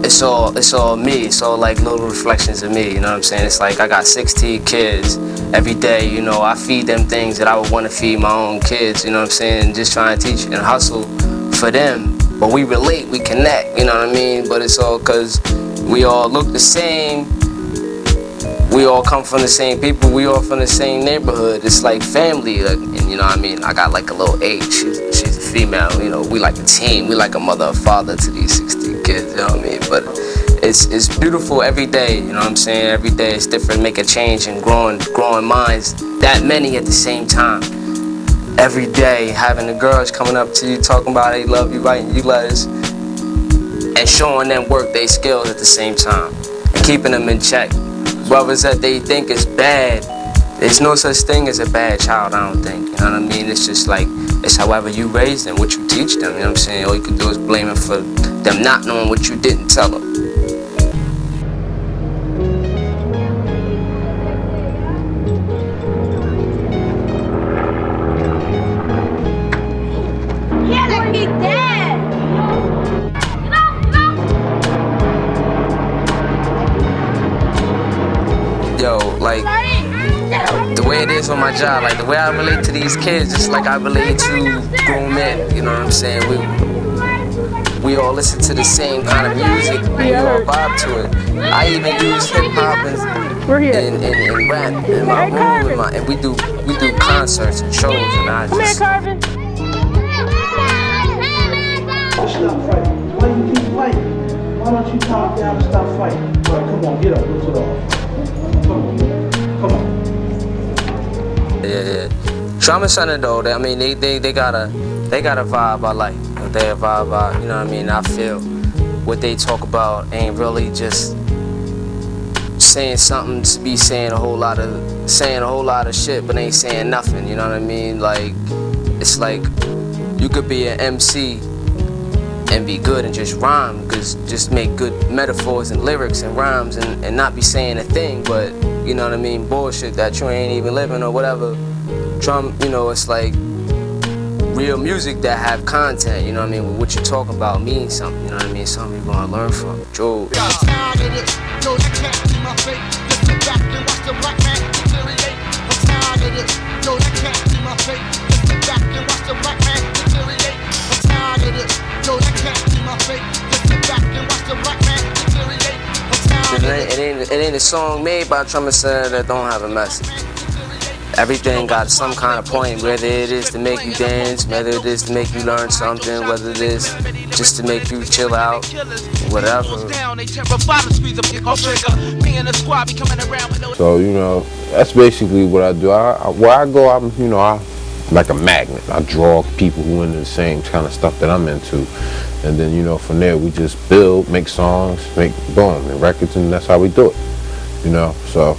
it's all me. It's all like little reflections of me, you know what I'm saying? It's like I got 16 kids. Every day, you know, I feed them things that I would want to feed my own kids, you know what I'm saying? Just trying to teach and hustle for them. But we relate, we connect, you know what I mean? But it's all because we all look the same. We all come from the same people. We all from the same neighborhood. It's like family, like, and you know what I mean? I got like a little H. She's a female, you know, we like a team. We like a mother or father to these 16 kids, you know what I mean? But it's beautiful every day, you know what I'm saying? Every day it's different, make a change and growing minds, that many at the same time. Every day having the girls coming up to you talking about they love you, writing you letters, and showing them work their skills at the same time, and keeping them in check. Brothers that they think is bad, there's no such thing as a bad child, I don't think, you know what I mean? It's just like, it's however you raise them, what you teach them, you know what I'm saying? All you can do is blame them for them not knowing what you didn't tell them. Yo, like, the way it is on my job, like the way I relate to these kids, just like I relate to grown men, you know what I'm saying? We all listen to the same kind of music, we all vibe to it. I even use hip hop and rap in my room, and we do concerts and shows, and I just. Stop fighting. Why you keep fighting? Why don't you calm down and stop fighting? All right, come on, get up, let's get off. Come on. Yeah. Trauma Center though, I mean they got a vibe I like. They a vibe I, you know what I mean? I feel what they talk about ain't really just saying something to be saying a whole lot of shit, but ain't saying nothing, you know what I mean? Like, it's like you could be an MC and be good and just rhyme, just make good metaphors and lyrics and rhymes and not be saying a thing, but you know what I mean, bullshit that you ain't even living or whatever. You know, it's like real music that have content, you know what I mean? What you talking about means something, you know what I mean? Something you're gonna learn from. Joe. It ain't a song made by a Trumpet Center that don't have a message. Everything got some kind of point, whether it is to make you dance, whether it is to make you learn something, whether it is just to make you chill out, whatever. So, you know, that's basically what I do. Where I go, I'm like a magnet. I draw people who into the same kind of stuff that I'm into. And then, you know, from there we just build, make songs, make and records, and that's how we do it. You know, so,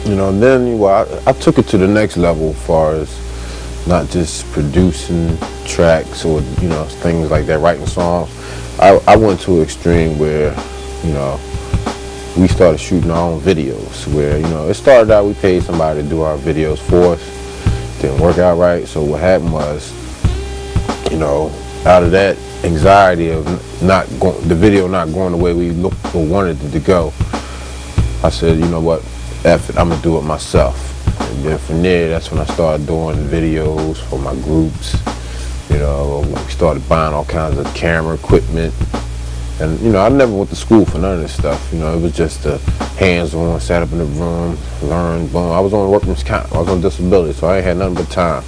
you know, and then I took it to the next level as far as not just producing tracks or, you know, things like that, writing songs. I went to an extreme where, you know, we started shooting our own videos where, you know, it started out we paid somebody to do our videos for us. Didn't work out right, so what happened was, you know, out of that anxiety of the video not going the way we looked or wanted it to go, I said, you know what, F it, I'm gonna do it myself. And then from there, that's when I started doing videos for my groups. You know, we started buying all kinds of camera equipment. And, you know, I never went to school for none of this stuff. You know, it was just hands-on, sat up in the room, learned, boom. I was on workman's comp, I was on disability, so I ain't had nothing but time.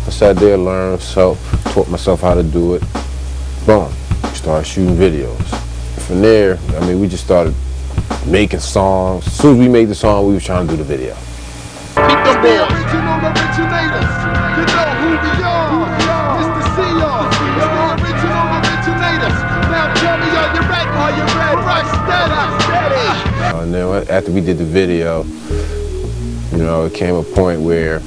I sat there, learned, taught myself how to do it. Boom, started shooting videos. From there, I mean, we just started making songs. As soon as we made the song, we was trying to do the video. Keep the original originators. You know who we are. It's the CR. It's the original originators. Now tell me, are you ready? Are you ready? Rocksteady. And then after we did the video, you know, it came a point where,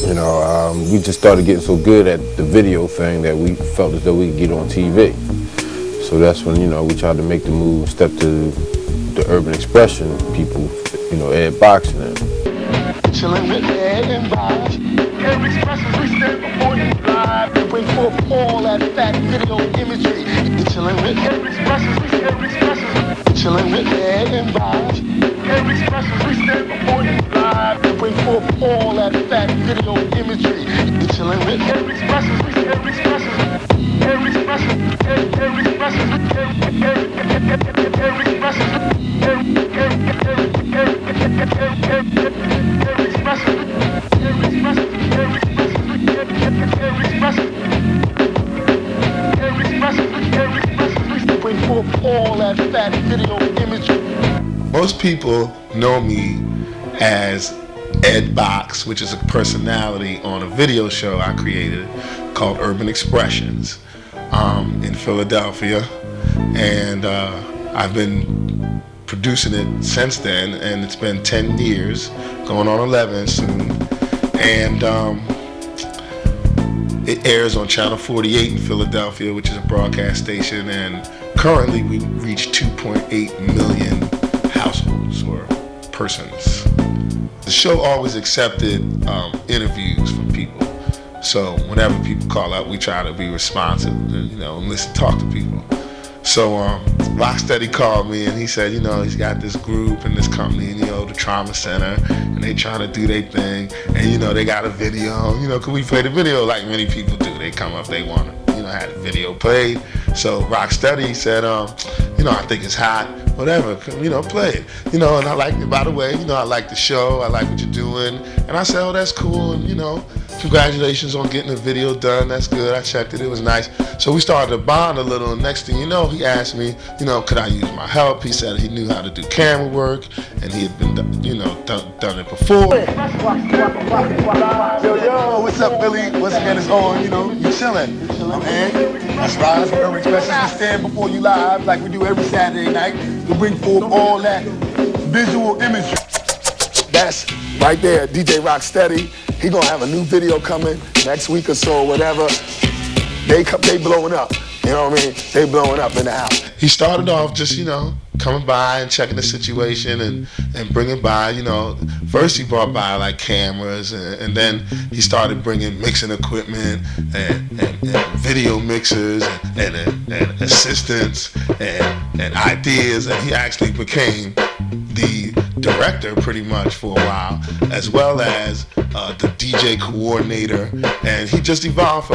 you know, we just started getting so good at the video thing that we felt as though we could get on TV. So that's when, you know, we tried to make the move, step to the urban expression people, you know, Ed Box and them. Chillin' with Ed and Box. Urban expressions, we stand before you live and bring forth all that fat video imagery. Chillin' with urban expressions, we urban expressions. Chillin' with Ed and Box. Urban expressions, we stand before you live and bring forth all that fat video imagery. Chillin' with urban expressions, we urban expressions. Urban expressions, urban expressions, urban expressions. Bring forth all that fat video imagery. Most people know me as Ed Box, which is a personality on a video show I created called Urban Expressions in Philadelphia, and I've been producing it since then, and it's been 10 years, going on 11 soon, and it airs on Channel 48 in Philadelphia, which is a broadcast station, and currently we reach 2.8 million households or persons. The show always accepted interviews from people, so whenever people call up, we try to be responsive, you know, and listen, talk to people. So Rocksteady called me and he said, you know, he's got this group and this company, you know, the Trauma Center, and they trying to do their thing, and you know, they got a video, you know, could we play the video like many people do? They come up, they want to, you know, have the video played. So Rocksteady said, you know, I think it's hot, whatever, you know, play it. You know, and I like it, by the way, you know, I like the show, I like what you're doing. And I said, oh, that's cool, and you know, congratulations on getting the video done, that's good, I checked it, it was nice. So we started to bond a little, and next thing you know, he asked me, you know, could I use my help? He said he knew how to do camera work, and he had been, you know, done it before. Yo, what's up, Billy? Once again, it's on, you know, you chillin'. I'm Ed. That's right, that's what Urban Expressions. We stand before you live like we do every Saturday night to bring forth all that visual imagery. That's right there, DJ Rocksteady. He gonna have a new video coming next week or so or whatever. They blowing up. You know what I mean? They blowing up in the house. He started off just, coming by and checking the situation and bringing by, first he brought by like cameras and then he started bringing mixing equipment and video mixers and assistants and ideas, and he actually became the director pretty much for a while, as well as the DJ coordinator, and he just evolved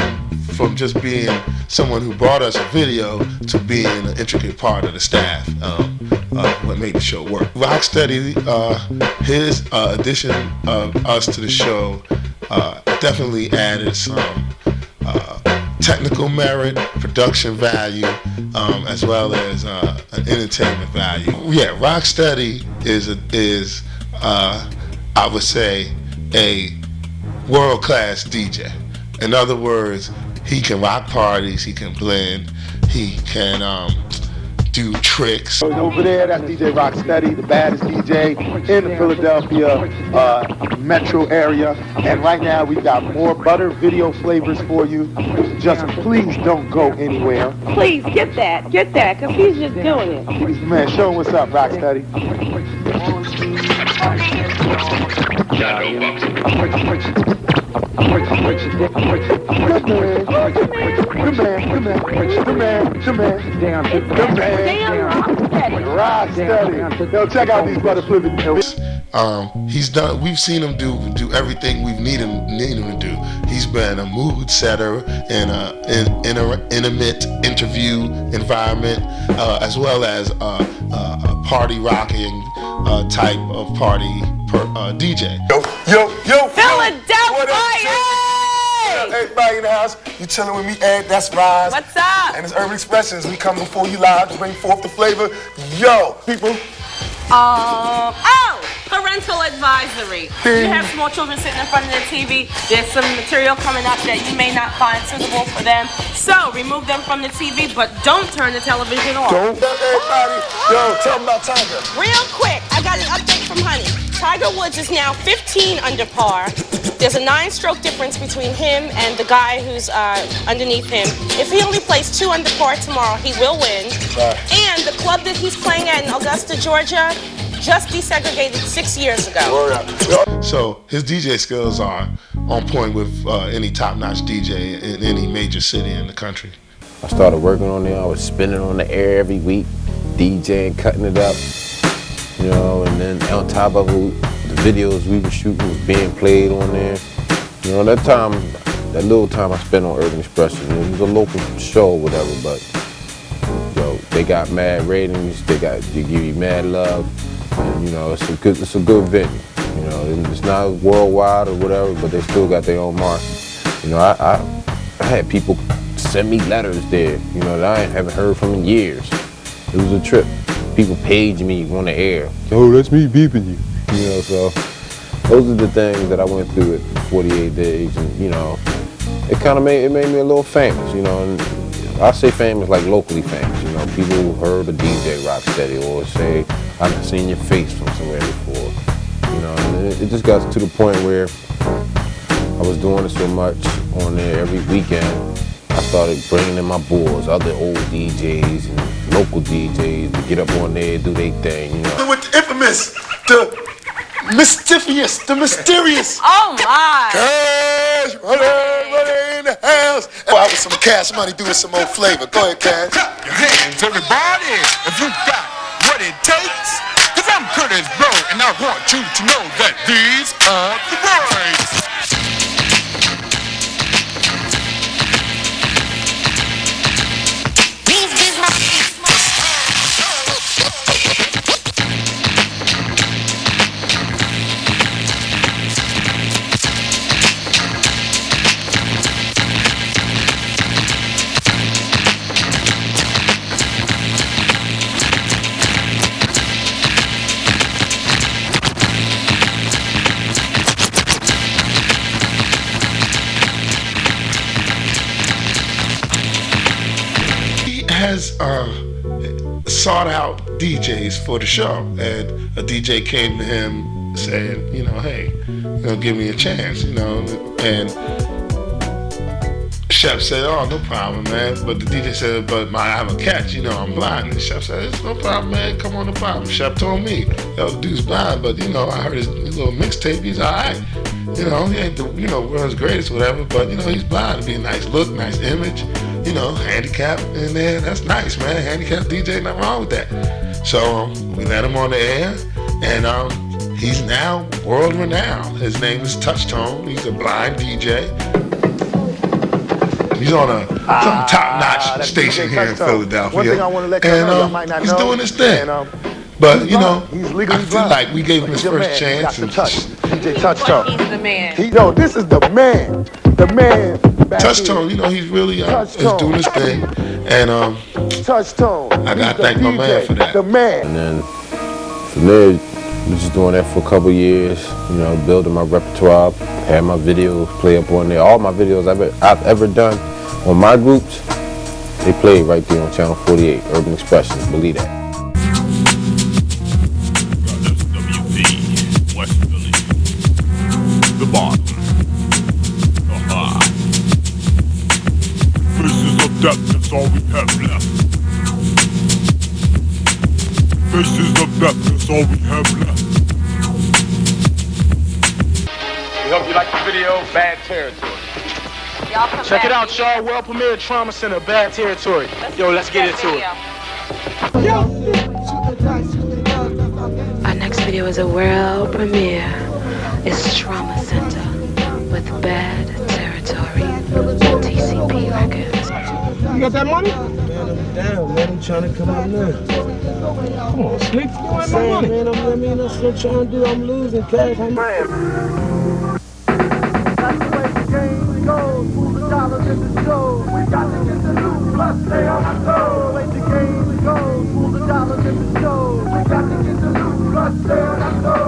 from just being someone who brought us a video to being an intricate part of the staff, what made the show work. Rocksteady, his addition of us to the show definitely added some technical merit, production value, as well as an entertainment value. Yeah, Rocksteady is I would say a world-class DJ. In other words, he can rock parties, he can blend, he can do tricks. Over there, that's DJ Rocksteady, the baddest DJ in the Philadelphia metro area. And right now, we've got more butter video flavors for you. Just please don't go anywhere. Please, get that, because he's just doing it. Man, show him what's up, Rocksteady. Rocksteady. Yo, check out these butter flipping. He's done. We've seen him do everything we've needed him to do. He's been a mood setter in an intimate interview environment, as well as a party rocking type of party DJ. Yo, Philadelphia! Everybody in the house, you chilling with me, Ed, that's Rise. What's up? And it's Urban Expressions. We come before you live to bring forth the flavor. Yo, people. Parental advisory. You have small children sitting in front of their TV. There's some material coming up that you may not find suitable for them. So remove them from the TV, but don't turn the television off. Don't. Everybody, yo, tell them about Tiger. Real quick, I got an update from Honey. Tiger Woods is now 15 under par. There's a 9-stroke difference between him and the guy who's underneath him. If he only plays 2 under par tomorrow, he will win. Right. And the club that he's playing at in Augusta, Georgia, just desegregated 6 years ago. So his DJ skills are on point with any top-notch DJ in any major city in the country. I started working on there. I was spinning on the air every week, DJing, cutting it up, and then on top of it, the videos we were shooting was being played on there. That little time I spent on Urban Expression, it was a local show or whatever, but they got mad ratings, they give you mad love, and it's a good venue. It's not worldwide or whatever, but they still got their own mark. I had people send me letters there, that I haven't heard from in years. It was a trip. People page me on the air. Oh, that's me beeping you. So those are the things that I went through at 48 days, and it kind of made me a little famous, And I say famous like locally famous, People who heard of DJ Rocksteady or say I've seen your face from somewhere before, And it just got to the point where I was doing it so much on there every weekend. I started bringing in my boys, other old DJs and local DJs to get up on there, do their thing, With the infamous, the mischievous, the mysterious. Oh my! Cash money in the house. Out with some cash money, doing some old flavor. Go ahead, Cash. Clap your hands, everybody, if you got what it takes. Cause I'm Curtis Blow, and I want you to know that these are the words. Has sought out DJs for the show, and a DJ came to him saying, hey, give me a chance, and Chef said, "Oh, no problem, man." But the DJ said, "But I have a catch, I'm blind." And the chef said, "It's no problem, man. Come on, no problem." Chef told me, "Yo, the dude's blind, but I heard his little mixtape. He's alright. He ain't the world's greatest, whatever. But he's blind. It'd be a nice look, nice image. Handicap in there. That's nice, man. Handicap DJ, nothing wrong with that." So we let him on the air, and he's now world renowned. His name is Touchtone. He's a blind DJ. He's on a top-notch station here in Philadelphia. One thing I want to let you know, might not he's know, doing his thing. But I feel like we gave him his first chance. DJ Touchtone. He's the man. This is the man. The man. Touchtone, he's really is doing his thing. And Touchtone. I gotta thank my man for that. The man. And then from there, we just doing that for a couple years. Building my repertoire, had my videos play up on there. All my videos I've ever done on my groups, they play right there on Channel 48, Urban Expressions. Believe that. West Philly. The bottom. Faces of death, that's all we have left. Faces of death, that's all we have left. We hope you like the video, Bad Territory. Check it out, y'all. World premiere Trauma Center, Bad Territory. Yo, let's get into it. Our next video is a world premiere. It's Trauma Center with Bad Territory. TCP Records. You got that money? Man, I'm down, man. I'm trying to come out now. Come on, Slick. You ain't my money. Man, that's what I'm trying to do. I'm losing cash. I'm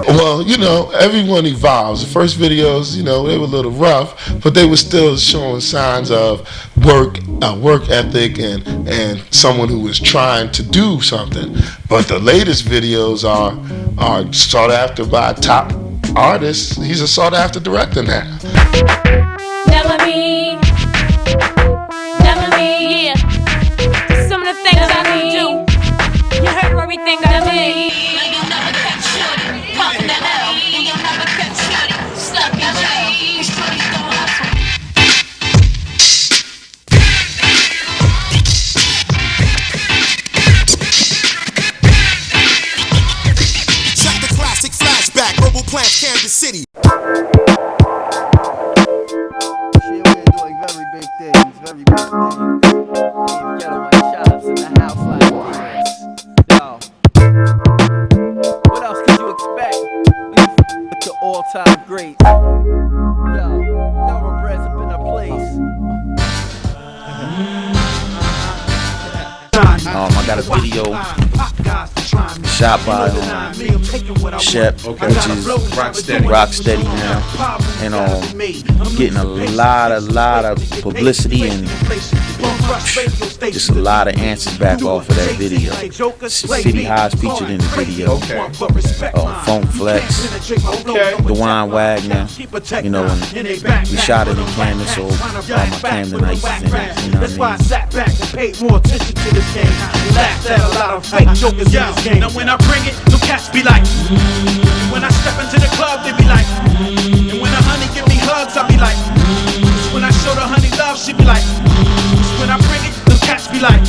Well, everyone evolves. The first videos, they were a little rough, but they were still showing signs of work ethic, and someone who was trying to do something. But the latest videos are sought after by top artists. He's a sought after director now. Never me, yeah. Some of the things I do, you heard everything I did. Check the classic flashback, Global Plants, Kansas City. All-time greats. Yo, thoroughbreds up in the place. I got a video shot by Shep, which is Rocksteady now, and getting a lot of publicity and just a lot of answers back off of that video. City High's featured in the video. Funk Flex, Dwayne Wagner, and we shot it in Camden, so all my Camdenites is in it, That's why I sat back and paid more attention to this game. Laughed at a lot of fake jokers in this game. Now when I bring it, the cats be like, when I step into the club, they be like, and when the honey give me hugs, I be like, when I show the honey love, she be like, when I bring it, the cats be like.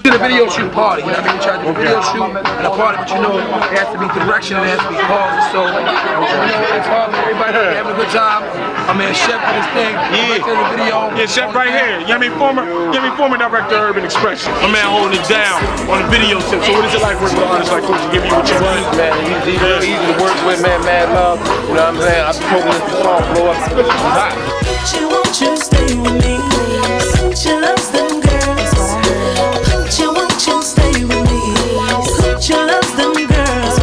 Did a video shoot party, we tried to do a video shoot at a party, but it has to be direction, it has to be causes, so it's hard for everybody having a good time. I mean, Shep did his thing, the video. Yeah, Shep right here. Former director of Urban Expression. My man holding it down on the video tip. So what is it like working with artists like Coach and give you what you want? Man, he's really easy to work with, man, mad love. You know what I'm saying? I'm hoping this song blow up. It's hot. Won't you stay with me? Won't you love them girls? Won't you stay with me? Won't you love them girls?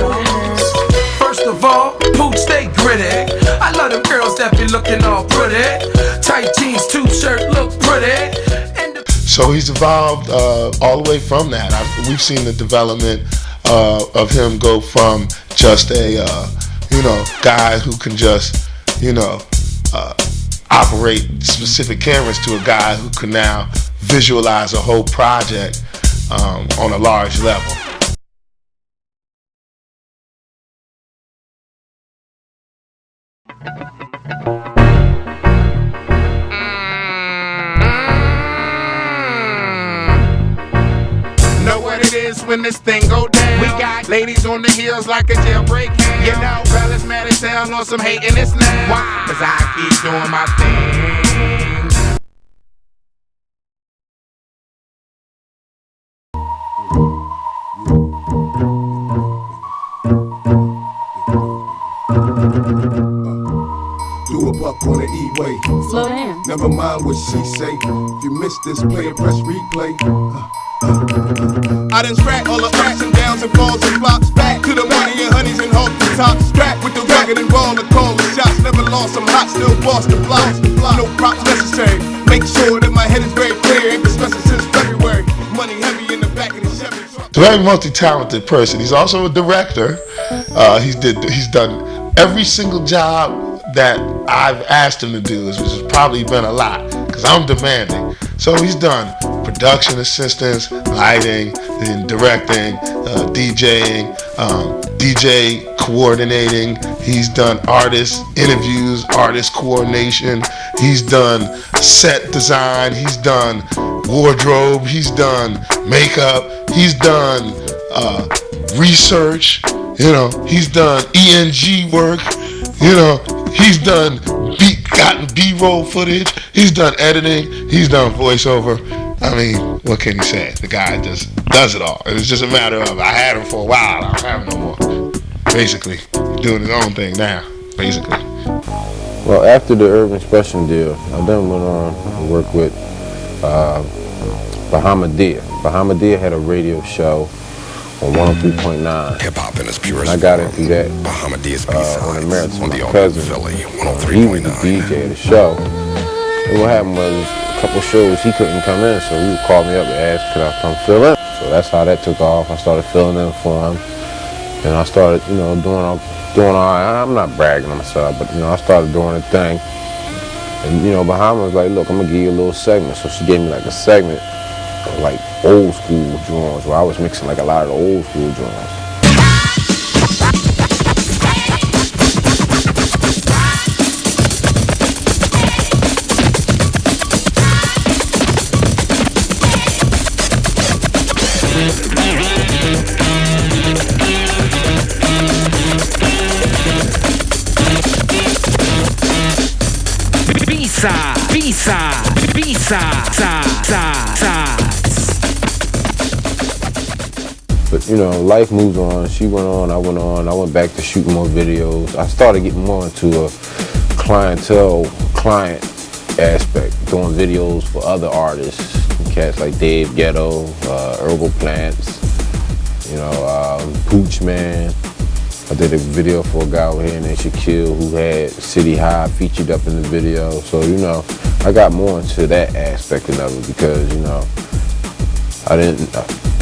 First of all, Pooch stay gritty. I love them girls that be looking all pretty. Tight jeans, two-shirt, look pretty. So he's evolved all the way from that. We've seen the development of him go from just a guy who can just operate specific cameras to a guy who can now visualize a whole project on a large level. Know what it is when this thing go down. We got ladies on the heels like a jailbreak hand. You know, fellas mad as hell on some hating this now. Why? Cause I keep doing my thing. Do a buck on the E-way. Slow down. Never mind what she say. If you miss this, play it, press replay. I done scratch all the ups and downs and falls and flops. Back to the money and honeys and hope the top. Strapped with the rugged and raw to call the shots. Never lost, I'm hot, still boss the blocks. No props necessary. Make sure that my head is very clear. Ain't been stressing since February. Money heavy in the back of the Chevy. A very multi-talented person. He's also a director. He's done every single job that I've asked him to do, which has probably been a lot, because I'm demanding. So he's done production assistance, lighting, and directing, DJing, DJ coordinating. He's done artist interviews, artist coordination. He's done set design. He's done wardrobe. He's done makeup. He's done research. You know, he's done ENG work. You know, he's gotten B-roll footage. He's done editing. He's done voiceover. I mean, what can you say? The guy just does it all. And it's just a matter of, I had him for a while, I don't have him no more. Basically, doing his own thing now, basically. Well, after the Urban Expression deal, I then went on to work with Bahamadia. Bahamadia had a radio show on 103.9. Hip-hop in its purest I got into that on the merits of my cousin. He was the DJ of the show. And what happened was, a couple shows he couldn't come in, so he would call me up and ask, could I come fill in? So that's how that took off. I started filling in for him. And I started, you know, doing all right. I'm not bragging on myself, but, you know, I started doing a thing. And, you know, Bahama was like, look, I'm going to give you a little segment. So she gave me like a segment of like old school drawings, where I was mixing like a lot of the old school drawings. But you know, life moves on. She went on, I went on. I went back to shooting more videos. I started getting more into a client aspect, doing videos for other artists, cats like Dave Ghetto, Herbal Plants, you know, Pooch Man. I did a video for a guy over here named Shaquille who had City High featured up in the video. So, you know, I got more into that aspect of it because, you know,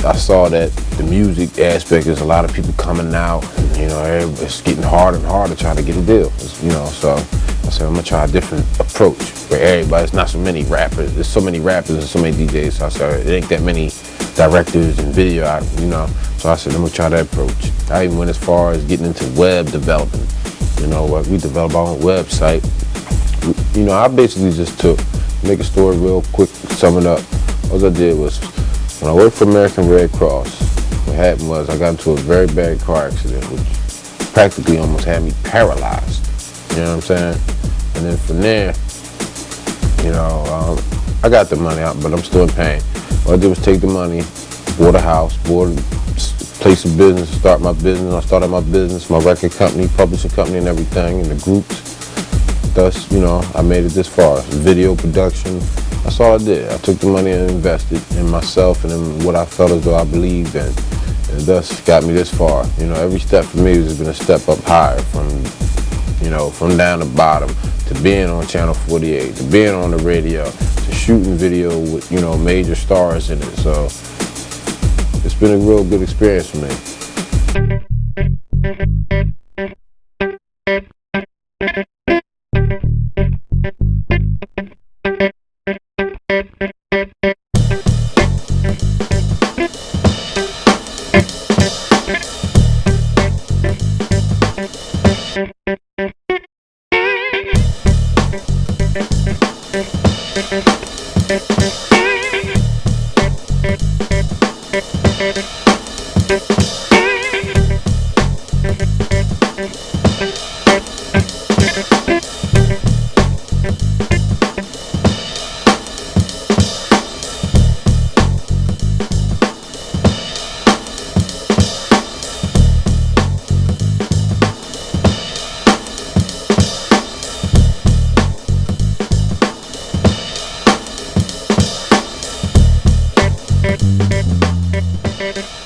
I saw that the music aspect is a lot of people coming out, you know, it's getting harder and harder to try to get a deal, you know, so I said I'm gonna try a different approach where everybody's not so many rappers, there's so many rappers and so many DJs, so I said it ain't that many directors and video, you know, so I said I'm gonna try that approach. I even went as far as getting into web development, you know, we developed our own website. You know, I basically just make a story real quick, sum it up. All I did was, when I worked for American Red Cross, what happened was I got into a very bad car accident, which practically almost had me paralyzed. You know what I'm saying? And then from there, you know, I got the money out, but I'm still in pain. All I did was take the money, bought a house, bought a place of business, start my business. I started my business, my record company, publishing company and everything, and the groups. Thus, you know, I made it this far. Video production, that's all I did. I took the money and invested in myself and in what I felt as though I believed in. And thus got me this far. You know, every step for me has been a step up higher from, you know, from down to bottom to being on Channel 48, to being on the radio, to shooting video with, you know, major stars in it. So it's been a real good experience for me. Thank you.